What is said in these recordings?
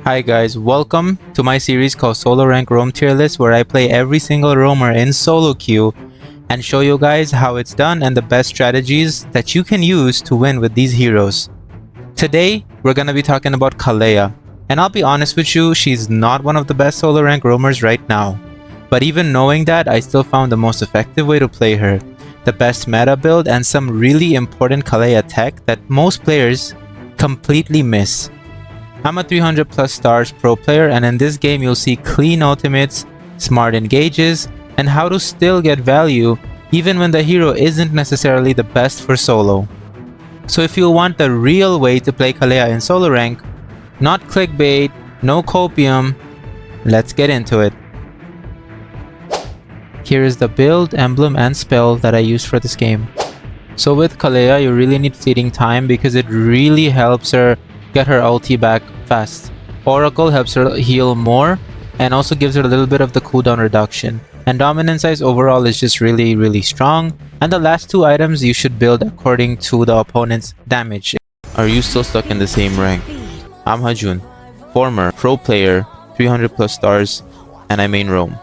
Hi guys, welcome to my series called Solo Rank Roam Tier List, where I play every single roamer in solo queue and show you guys how it's done and the best strategies that you can use to win with these heroes. Today, we're gonna be talking about Kalea, and I'll be honest with you, she's not one of the best solo rank roamers right now. But even knowing that, I still found the most effective way to play her, the best meta build, and some really important Kalea tech that most players completely miss. I'm a 300 plus stars pro player, and in this game you'll see clean ultimates, smart engages, and how to still get value even when the hero isn't necessarily the best for solo. So if you want the real way to play Kalea in solo rank, not clickbait, no copium, let's get into it. Here is the build, emblem, and spell that I used for this game. So with Kalea, you really need fleeting time because it really helps her get her ulti back fast. Oracle helps her heal more and also gives her a little bit of the cooldown reduction. And dominance size overall is just really strong. And the last two items you should build according to the opponent's damage. Are you still stuck in the same rank? I'm Hajun, former pro player, 300 plus stars, and I main roam.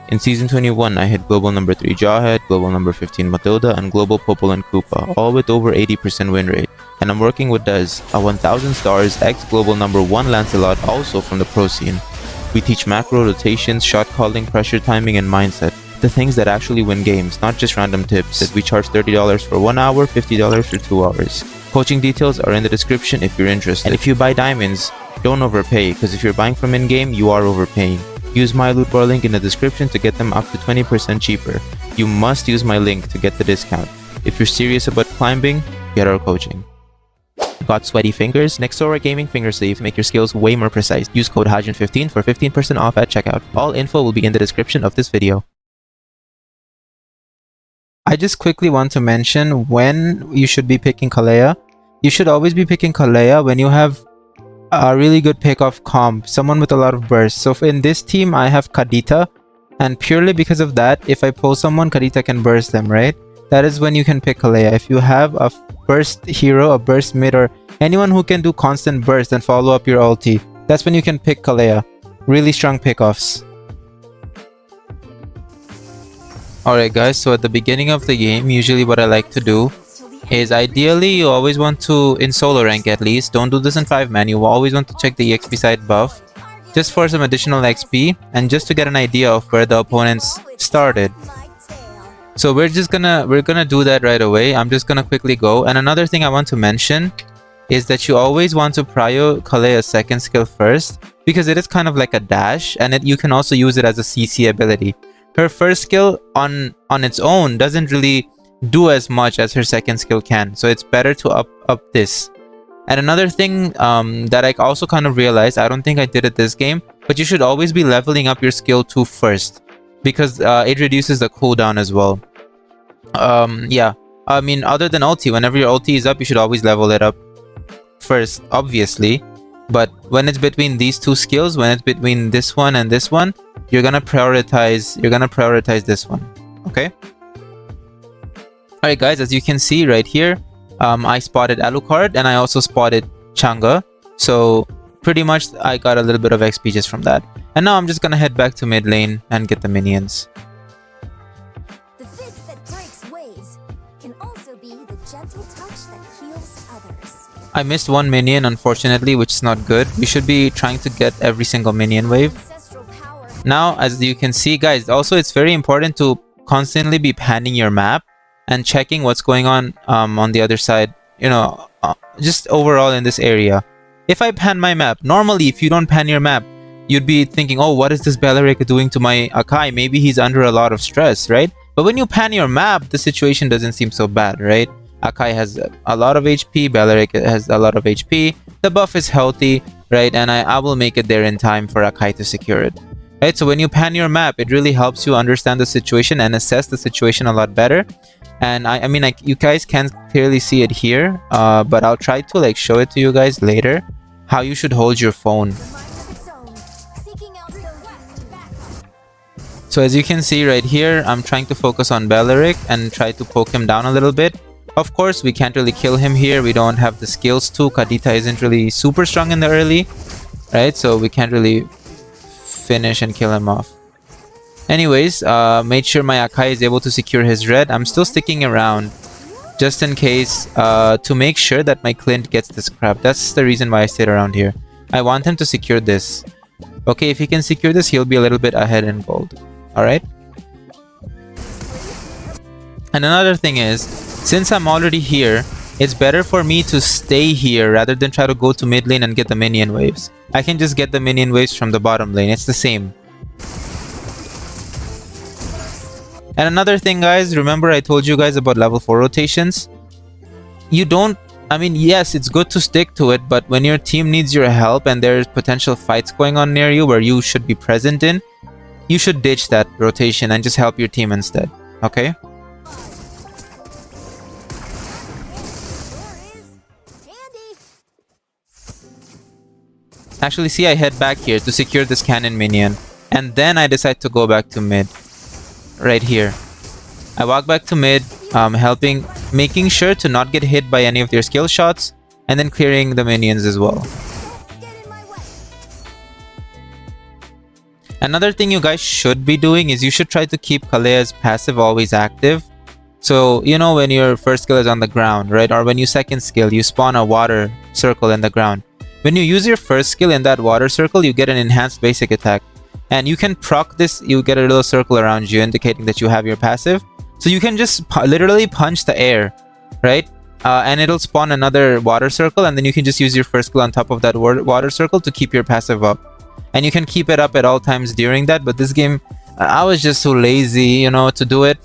In Season 21, I hit Global number 3 Jawhead, Global number 15 Matilda, and Global Popol and Koopa, all with over 80% win rate. And I'm working with Dez, a 1000 stars ex-Global number 1 Lancelot, also from the pro scene. We teach macro, rotations, shot calling, pressure timing, and mindset. The things that actually win games, not just random tips. We charge $30 for 1 hour, $50 for 2 hours. Coaching details are in the description if you're interested. And if you buy diamonds, don't overpay, because if you're buying from in-game, you are overpaying. Use my loot bar link in the description to get them up to 20% cheaper. You must use my link to get the discount. If you're serious about climbing, get our coaching. Got sweaty fingers? Nexora Gaming Finger Sleeve make your skills way more precise. Use code HAJIN15 for 15% off at checkout. All info will be in the description of this video. I just quickly want to mention when you should be picking Kalea. You should always be picking Kalea when you have a really good pick-off comp, someone with a lot of burst. So in this team, I have Kadita, and purely because of that, if I pull someone, Kadita can burst them, right? That is when you can pick Kalea. If you have a burst hero, a burst mid, or anyone who can do constant burst and follow up your ulti, that's when you can pick Kalea. Really strong pickoffs. Alright guys, so at the beginning of the game, usually what I like to do is ideally you always want to, in solo rank at least, don't do this in 5-man, you always want to check the EXP side buff just for some additional XP and just to get an idea of where the opponents started. So we're gonna do that right away. I'm just gonna quickly go. And another thing I want to mention is that you always want to prio Kalea's second skill first because it is kind of like a dash, and you can also use it as a CC ability. Her first skill on its own doesn't really do as much as her second skill can, so it's better to up this. And another thing that I also kind of realized, I don't think I did it this game, but you should always be leveling up your skill 2 first because it reduces the cooldown as well. Yeah, I mean, other than ulti, whenever your ulti is up, you should always level it up first, obviously. But when it's between these two skills, when it's between this one and this one, you're gonna prioritize this one. Okay. Alright guys, as you can see right here, I spotted Alucard and I also spotted Chang'e. So pretty much I got a little bit of XP just from that. And now I'm just gonna head back to mid lane and get the minions. The fist that breaks ways can also be the gentle touch that heals others. I missed one minion unfortunately, which is not good. We should be trying to get every single minion wave. Now as you can see guys, also it's very important to constantly be panning your map and checking what's going on the other side, you know, just overall in this area. If I pan my map, normally if you don't pan your map, you'd be thinking, oh, what is this Belleric doing to my Akai? Maybe he's under a lot of stress, right? But when you pan your map, the situation doesn't seem so bad, right? Akai has a lot of HP, Belleric has a lot of HP, the buff is healthy, right? And I will make it there in time for Akai to secure it. Right, so when you pan your map, it really helps you understand the situation and assess the situation a lot better. And I mean, like, you guys can't clearly see it here, but I'll try to like show it to you guys later how you should hold your phone. So as you can see right here, I'm trying to focus on Belleric and try to poke him down a little bit. Of course, we can't really kill him here. We don't have the skills to. Kadita isn't really super strong in the early. right? So we can't really finish and kill him off. Anyways, made sure my Akai is able to secure his red. I'm still sticking around just in case, to make sure that my Clint gets this crap. That's the reason why I stayed around here. I want him to secure this. Okay, if he can secure this, he'll be a little bit ahead in gold. Alright? And another thing is, since I'm already here, it's better for me to stay here rather than try to go to mid lane and get the minion waves. I can just get the minion waves from the bottom lane. It's the same. And another thing, guys, remember I told you guys about level 4 rotations? You don't... I mean, yes, it's good to stick to it, but when your team needs your help and there's potential fights going on near you where you should be present in, you should ditch that rotation and just help your team instead. Okay? Actually, see, I head back here to secure this cannon minion. And then I decide to go back to mid. Right here. I walk back to mid, making sure to not get hit by any of their skill shots, and then clearing the minions as well. Another thing you guys should be doing is you should try to keep Kalea's passive always active. So, you know, when your first skill is on the ground, right? Or when you second skill, you spawn a water circle in the ground. When you use your first skill in that water circle, you get an enhanced basic attack. And you can proc this, you get a little circle around you indicating that you have your passive. So you can just literally punch the air, right? And it'll spawn another water circle, and then you can just use your first skill on top of that water circle to keep your passive up. And you can keep it up at all times during that, but this game, I was just so lazy, you know, to do it.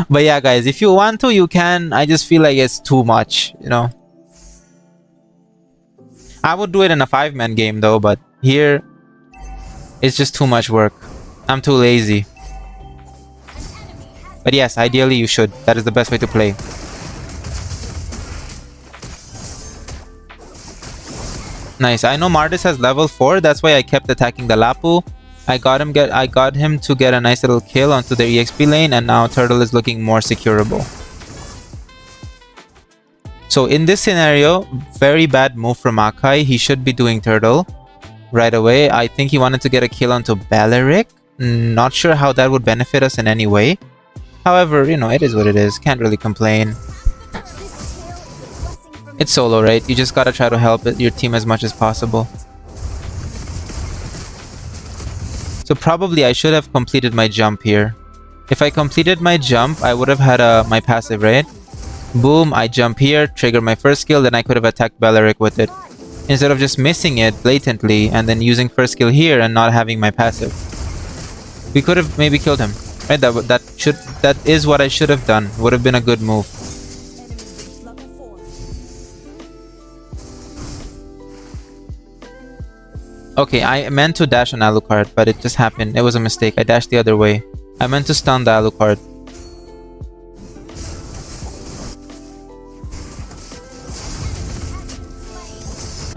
But yeah, guys, if you want to, you can. I just feel like it's too much, you know. I would do it in a 5-man game though, but here, it's just too much work. I'm too lazy. But yes, ideally you should. That is the best way to play. Nice. I know Mardis has level 4. That's why I kept attacking the Lapu. I got him to get a nice little kill onto the EXP lane, and now Turtle is looking more securable. So in this scenario, very bad move from Akai. He should be doing Turtle right away. I think he wanted to get a kill onto Baleric. Not sure how that would benefit us in any way. However, you know, it is what it is. Can't really complain. It's solo, right? You just gotta try to help your team as much as possible. So probably I should have completed my jump here. If I completed my jump, I would have had my passive, right? Boom, I jump here, trigger my first skill, then I could have attacked Baleric with it. Instead of just missing it blatantly and then using first skill here and not having my passive. We could have maybe killed him. Right? That is what I should have done. Would have been a good move. Okay, I meant to dash on Alucard, but it just happened. It was a mistake. I dashed the other way. I meant to stun the Alucard.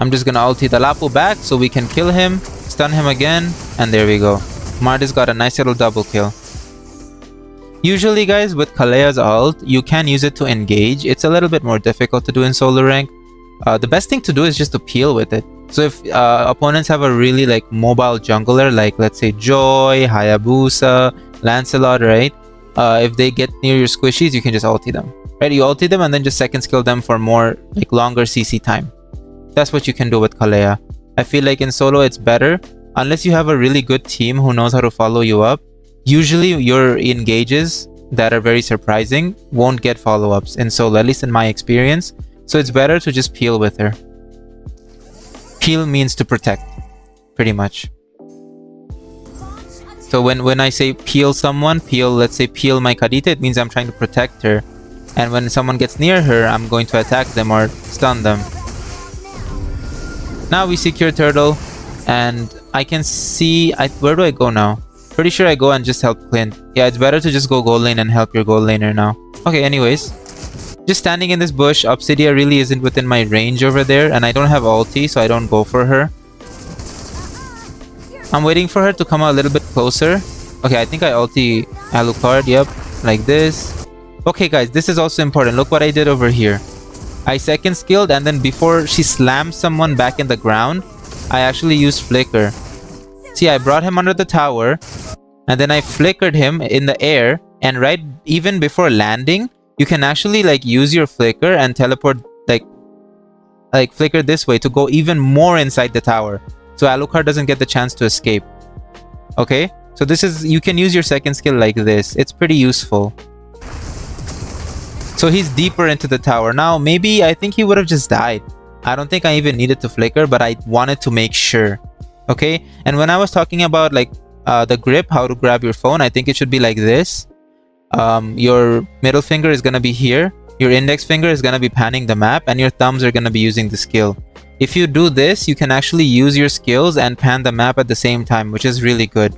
I'm just gonna ulti the Lapu back so we can kill him, stun him again, and there we go. Mardis got a nice little double kill. Usually, guys, with Kalea's ult, you can use it to engage. It's a little bit more difficult to do in solo rank. The best thing to do is just to peel with it. So if opponents have a really like mobile jungler, like let's say Joy, Hayabusa, Lancelot, right? If they get near your squishies, you can just ulti them. Right? You ulti them and then just second skill them for more like longer CC time. That's what you can do with Kalea. I feel like in solo it's better. Unless you have a really good team who knows how to follow you up. Usually your engages that are very surprising won't get follow-ups in solo, at least in my experience. So it's better to just peel with her. Peel means to protect, pretty much. So when I say peel someone, let's say peel my Kadita, it means I'm trying to protect her. And when someone gets near her, I'm going to attack them or stun them. Now we secure Turtle, and I can see... where do I go now? Pretty sure I go and just help Clint. Yeah, it's better to just go gold lane and help your gold laner now. Okay, anyways. Just standing in this bush, Obsidia really isn't within my range over there, and I don't have ulti, so I don't go for her. I'm waiting for her to come a little bit closer. Okay, I think I ulti Alucard, yep, like this. Okay, guys, this is also important. Look what I did over here. I second skilled, and then before she slams someone back in the ground, I actually used flicker. See, I brought him under the tower, and then I flickered him in the air, and right even before landing, you can actually like use your flicker and teleport like flicker this way to go even more inside the tower, so Alucard doesn't get the chance to escape. Okay, so this is, you can use your second skill like this. It's pretty useful. So he's deeper into the tower now. Maybe I think he would have just died. I don't think I even needed to flicker, but I wanted to make sure. Okay, and when I was talking about like the grip, how to grab your phone, I think it should be like this. Your middle finger is gonna be here, your index finger is gonna be panning the map, and your thumbs are gonna be using the skill. If you do this, you can actually use your skills and pan the map at the same time, which is really good.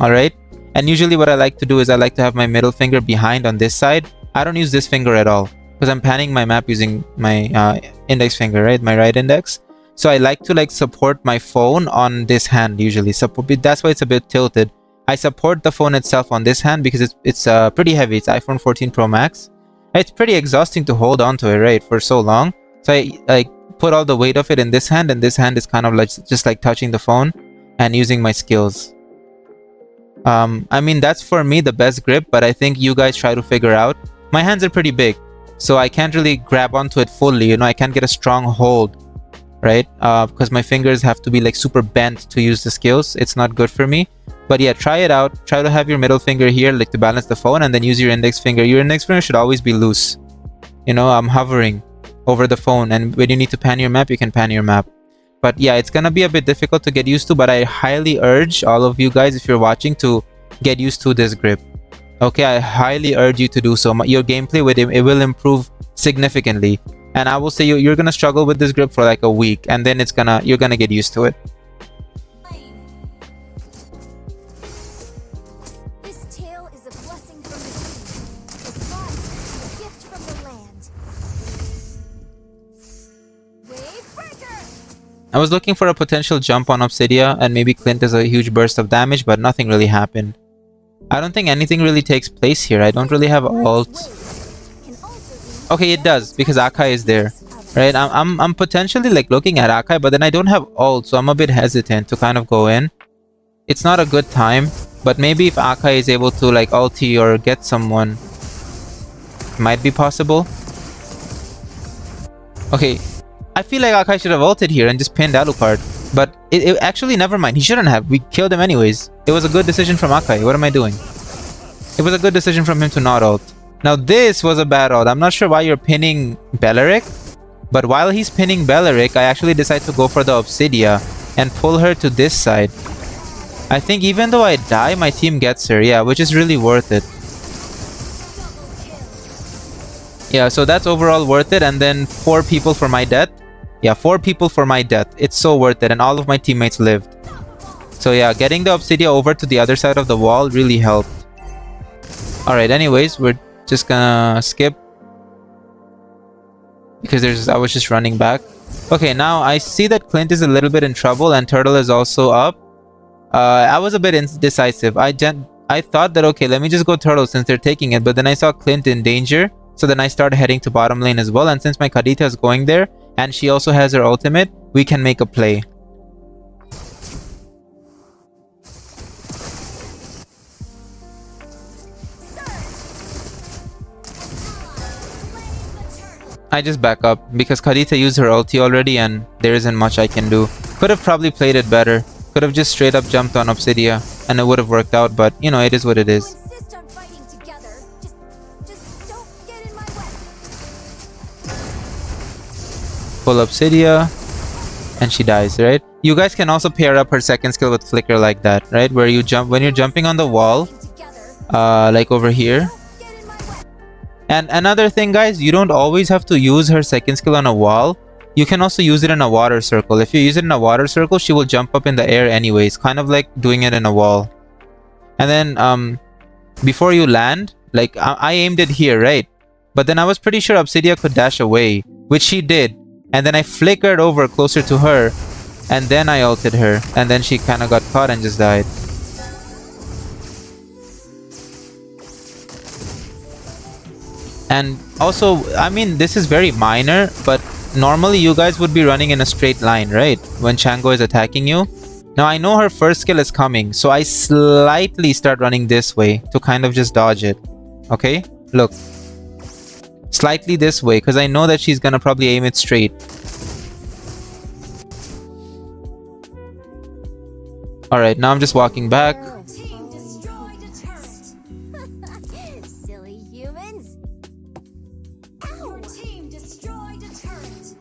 Alright, and usually what I like to do is I like to have my middle finger behind on this side. I don't use this finger at all because I'm panning my map using my index finger, right? My right index. So I like to like support my phone on this hand usually. That's why it's a bit tilted. I support the phone itself on this hand because it's pretty heavy. It's iPhone 14 Pro Max. It's pretty exhausting to hold on to it, right, for so long. So I like put all the weight of it in this hand, and this hand is kind of like just like touching the phone and using my skills. I mean, that's for me the best grip, but I think you guys try to figure out. My hands are pretty big, so I can't really grab onto it fully. You know, I can't get a strong hold, right? Because my fingers have to be like super bent to use the skills. It's not good for me. But yeah, try it out. Try to have your middle finger here like to balance the phone, and then use your index finger. Your index finger should always be loose. You know, I'm hovering over the phone, and when you need to pan your map, you can pan your map. But yeah, it's gonna be a bit difficult to get used to, but I highly urge all of you guys, if you're watching, to get used to this grip. Okay, I highly urge you to do so. Your gameplay with it will improve significantly, and I will say you're gonna struggle with this grip for like a week, and then you're gonna get used to it. This tale is a blessing from the sea, a spot and a gift from the land. Wave breaker! I was looking for a potential jump on Obsidia, and maybe Clint does a huge burst of damage, but nothing really happened. I don't think anything really takes place here. I don't really have ult. Okay, it does, because Akai is there, right? I'm potentially like looking at Akai, but then I don't have ult, so I'm a bit hesitant to kind of go in. It's not a good time, but maybe if Akai is able to like ulti or get someone, it might be possible. Okay, I feel like Akai should have ulted here and just pinned Alucard. But it actually, never mind. He shouldn't have. We killed him anyways. It was a good decision from Akai. What am I doing? It was a good decision from him to not ult. Now this was a bad ult. I'm not sure why you're pinning Beleric. But while he's pinning Beleric, I actually decide to go for the Obsidia and pull her to this side. I think even though I die, my team gets her. Yeah, which is really worth it. Yeah, so that's overall worth it. And then 4 people for my death. Yeah, 4 people for my death. It's so worth it, and all of my teammates lived. So yeah, getting the Obsidia over to the other side of the wall really helped. Alright, anyways, we're just gonna skip. Because I was just running back. Okay, now I see that Clint is a little bit in trouble, and Turtle is also up. I was a bit indecisive. I thought that, okay, let me just go Turtle since they're taking it, but then I saw Clint in danger. So then I started heading to bottom lane as well, and since my Kadita is going there, and she also has her ultimate, we can make a play. I just back up because Kadita used her ulti already and there isn't much I can do. Could have probably played it better. Could have just straight up jumped on Obsidia and it would have worked out, but you know, it is what it is. Pull Obsidia and she dies, right? You guys can also pair up her second skill with flicker like that, right? Where you jump when you're jumping on the wall, like over here. And another thing, guys, you don't always have to use her second skill on a wall. You can also use it in a water circle. If you use it in a water circle, she will jump up in the air anyways, kind of like doing it in a wall. And then before you land, like I aimed it here, right? But then I was pretty sure Obsidia could dash away, which she did. And then I flickered over closer to her, and then I ulted her, and then she kind of got caught and just died. And also, I mean, this is very minor, but normally you guys would be running in a straight line, right? When Chango is attacking you. Now I know her first skill is coming, so I slightly start running this way to kind of just dodge it. Okay? Look. Slightly this way, because I know that she's gonna probably aim it straight. Alright, now I'm just walking back. Team destroyed a turret. Silly humans. Your team destroyed a turret.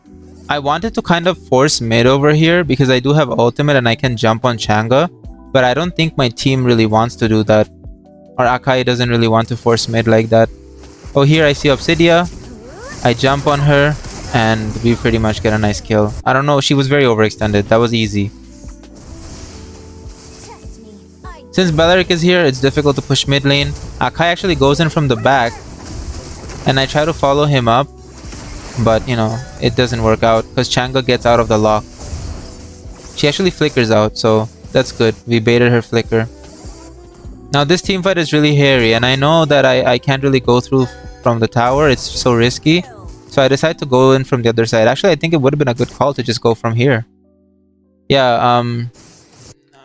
I wanted to kind of force mid over here because I do have ultimate and I can jump on Changa. But I don't think my team really wants to do that. Or Akai doesn't really want to force mid like that. Oh, here I see Obsidia. I jump on her and we pretty much get a nice kill. I don't know, she was very overextended. That was easy. Since Beleric is here, it's difficult to push mid lane. Akai actually goes in from the back. And I try to follow him up. But, you know, it doesn't work out because Changa gets out of the lock. She actually flickers out, so that's good. We baited her flicker. Now this team fight is really hairy and I know that I can't really go through from the tower. It's so risky. So I decided to go in from the other side. Actually, I think it would have been a good call to just go from here. Yeah,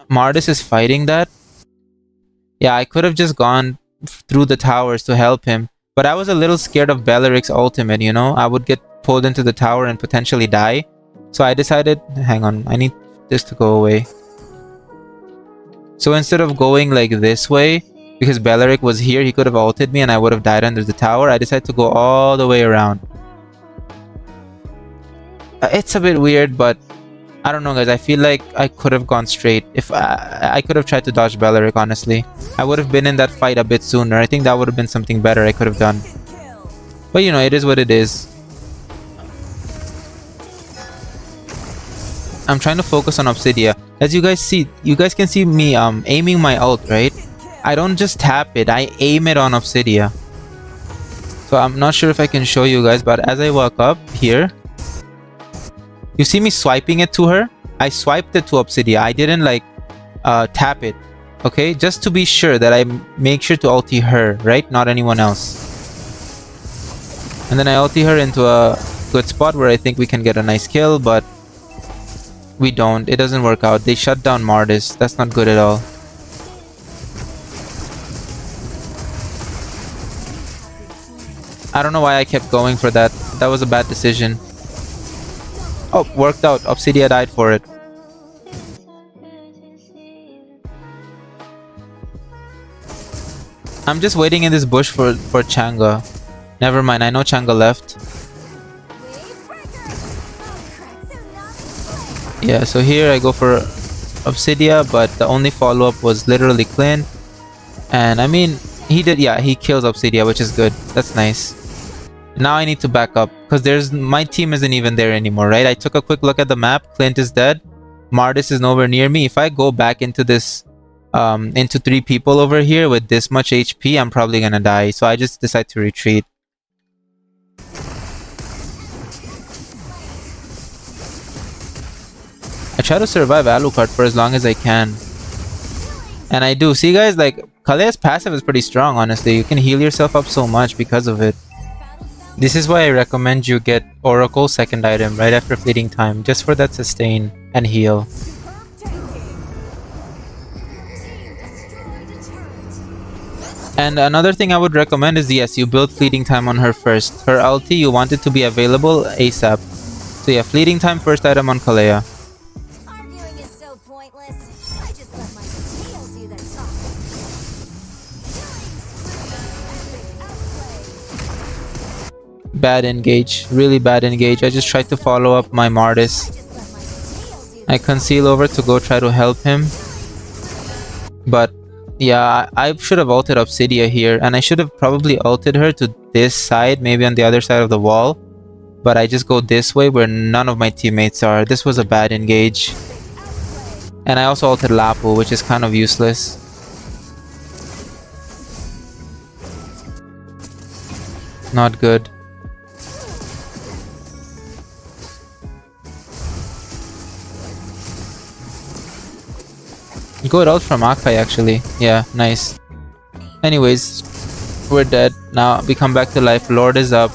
Mardis is fighting that. Yeah, I could have just gone through the towers to help him. But I was a little scared of Beleric's ultimate, you know? I would get pulled into the tower and potentially die. So I decided, hang on, I need this to go away. So instead of going like this way, because Beleric was here, he could have ulted me and I would have died under the tower. I decided to go all the way around. It's a bit weird, but I don't know, guys. I feel like I could have gone straight. If I could have tried to dodge Beleric, honestly. I would have been in that fight a bit sooner. I think that would have been something better I could have done. But you know, it is what it is. I'm trying to focus on Obsidia. As you guys see, you guys can see me aiming my ult, right? I don't just tap it, I aim it on Obsidia. So I'm not sure if I can show you guys, but as I walk up here, you see me swiping it to her? I swiped it to Obsidia. I didn't like tap it. Okay? Just to be sure that I make sure to ulti her, right? Not anyone else. And then I ulti her into a good spot where I think we can get a nice kill, but we don't. It doesn't work out. They shut down Mardis. That's not good at all. I don't know why I kept going for that. That was a bad decision. Oh, worked out. Obsidia died for it. I'm just waiting in this bush for Changa. Never mind, I know Changa left. Yeah, so here I go for Obsidia, but the only follow-up was literally Clint. And I mean, he kills Obsidia, which is good. That's nice. Now I need to back up because my team isn't even there anymore, right? I took a quick look at the map. Clint is dead. Mardis is nowhere near me. If I go back into this into 3 people over here with this much HP, I'm probably gonna die. So I just decide to retreat. I try to survive Alucard for as long as I can. And I do. See guys, like Kalea's passive is pretty strong, honestly. You can heal yourself up so much because of it. This is why I recommend you get Oracle second item right after fleeting time, just for that sustain and heal. And another thing I would recommend is, yes, you build fleeting time on her first. Her ulti, you want it to be available ASAP. So yeah, fleeting time first item on Kalea. Arguing is so pointless. I just let my skill do the talking. Bad engage, really bad engage. I just tried to follow up my Mardis. I conceal over to go try to help him. But yeah, I should have ulted Obsidia here, and I should have probably ulted her to this side, maybe on the other side of the wall. But I just go this way where none of my teammates are. This was a bad engage. And I also ulted Lapu, which is kind of useless. Not good. Good ult from Akai actually. Yeah, nice. Anyways, we're dead. Now we come back to life. Lord is up.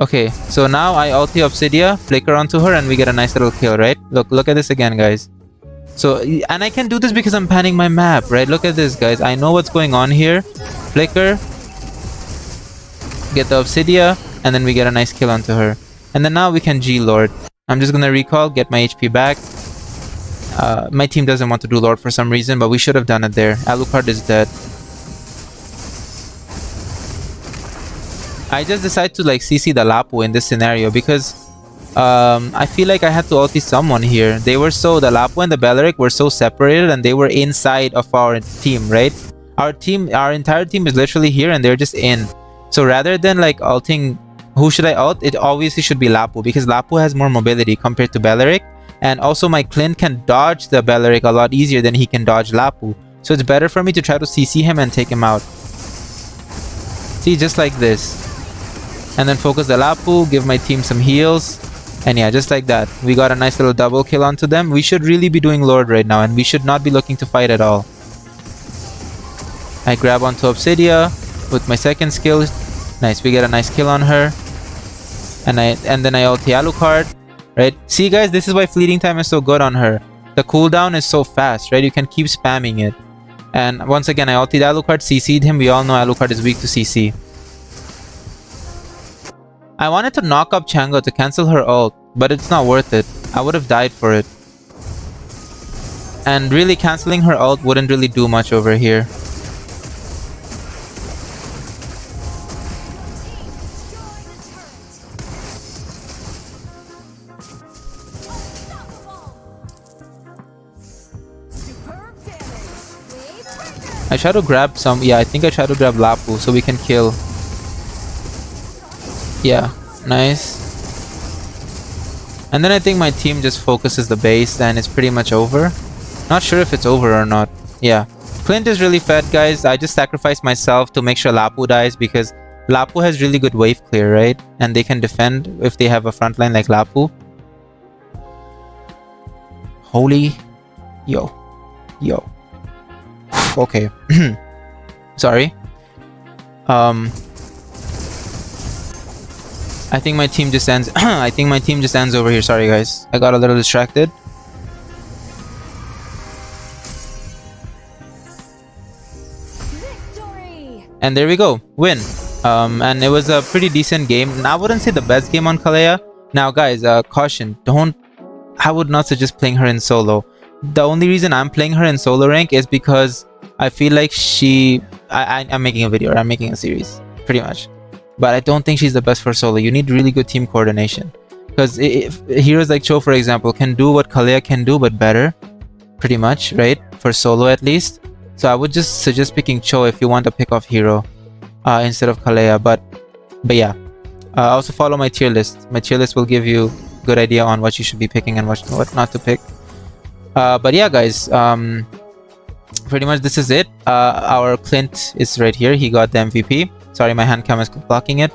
Okay, so now I ulti Obsidia, flicker onto her, and we get a nice little kill, right? Look at this again, guys. So, and I can do this because I'm panning my map, right? Look at this, guys. I know what's going on here. Flicker, get the Obsidia, and then we get a nice kill onto her. And then now we can G-Lord. I'm just gonna recall, get my HP back. My team doesn't want to do Lord for some reason, but we should have done it there. Alucard is dead. I just decided to like CC the Lapu in this scenario because I feel like I had to ulti someone here. The Lapu and the Belleric were so separated and they were inside of our team, right? Our entire team is literally here and they're just in. So rather than like ulting, who should I ult? It obviously should be Lapu because Lapu has more mobility compared to Belleric. And also my Clint can dodge the Belleric a lot easier than he can dodge Lapu. So it's better for me to try to CC him and take him out. See, just like this. And then focus the Lapu, give my team some heals. And yeah, just like that. We got a nice little double kill onto them. We should really be doing Lord right now. And we should not be looking to fight at all. I grab onto Obsidia with my second skill. Nice, we get a nice kill on her. And then I ulti Alucard. Right? See guys, this is why fleeting time is so good on her. The cooldown is so fast, right? You can keep spamming it. And once again, I ultied Alucard, CC'd him. We all know Alucard is weak to CC. I wanted to knock up Chango to cancel her ult, but it's not worth it. I would have died for it. And really cancelling her ult wouldn't really do much over here. I try to grab some, yeah, I think I try to grab Lapu so we can kill. Yeah, nice. And then I think my team just focuses the base and it's pretty much over. Not sure if it's over or not. Yeah. Clint is really fed, guys. I just sacrificed myself to make sure Lapu dies because Lapu has really good wave clear, right? And they can defend if they have a front line like Lapu. Holy. Yo. Okay. Sorry. I think my team just ends. I think my team just ends over here. Sorry, guys. I got a little distracted. Victory! And there we go. Win. And it was a pretty decent game. I wouldn't say the best game on Kalea. Now, guys, caution. I would not suggest playing her in solo. The only reason I'm playing her in solo rank is because I feel like I'm making a video. Or I'm making a series. Pretty much. But I don't think she's the best for solo. You need really good team coordination. Because if heroes like Cho, for example, can do what Kalea can do, but better. Pretty much, right? For solo at least. So I would just suggest picking Cho if you want a pick-off hero. Instead of Kalea. But yeah. Also follow my tier list. My tier list will give you a good idea on what you should be picking and what not to pick. But yeah, guys. Pretty much this is it. Our Clint is right here. He got the MVP. Sorry, my hand cam is blocking it.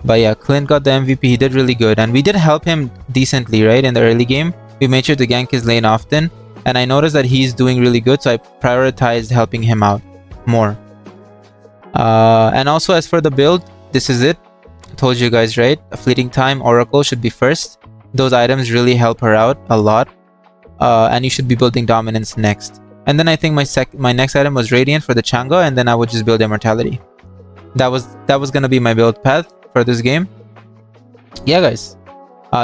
But yeah, Clint got the MVP. He did really good. And we did help him decently, right? In the early game. We made sure to gank his lane often. And I noticed that he's doing really good. So I prioritized helping him out more. And also as for the build, this is it. I told you guys, right? A fleeting time, Oracle should be first. Those items really help her out a lot. And you should be building Dominance next. And then I think my next item was Radiant for the Chango. And then I would just build Immortality. That was gonna be my build path for this game. Yeah, guys.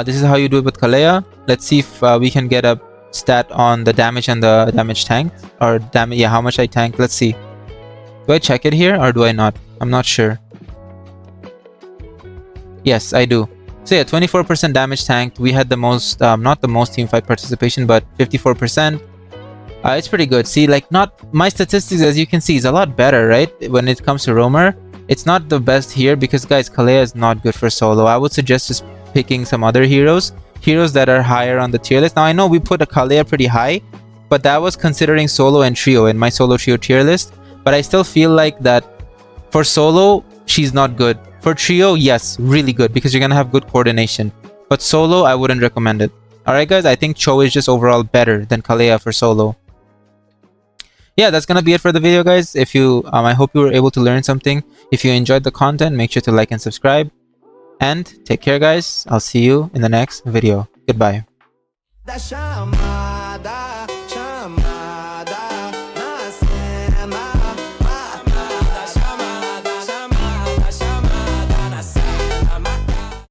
This is how you do it with Kalea. Let's see if we can get a stat on the damage and the damage tanked. Or damage, yeah, how much I tanked. Let's see. Do I check it here or do I not? I'm not sure. Yes, I do. So yeah, 24% damage tanked. We had the most, not the most teamfight participation, but 54%. It's pretty good. See, like, not my statistics, as you can see, is a lot better, right? When it comes to roamer. It's not the best here because, guys, Kalea is not good for solo. I would suggest just picking some other heroes. Heroes that are higher on the tier list. Now, I know we put a Kalea pretty high, but that was considering solo and trio in my solo trio tier list. But I still feel like that for solo, she's not good. For trio, yes, really good because you're going to have good coordination. But solo, I wouldn't recommend it. Alright, guys, I think Cho is just overall better than Kalea for solo. Yeah, that's gonna be it for the video, guys. If you I hope you were able to learn something. If you enjoyed the content, make sure to like and subscribe. And take care, guys. I'll see you in the next video. Goodbye. That shine.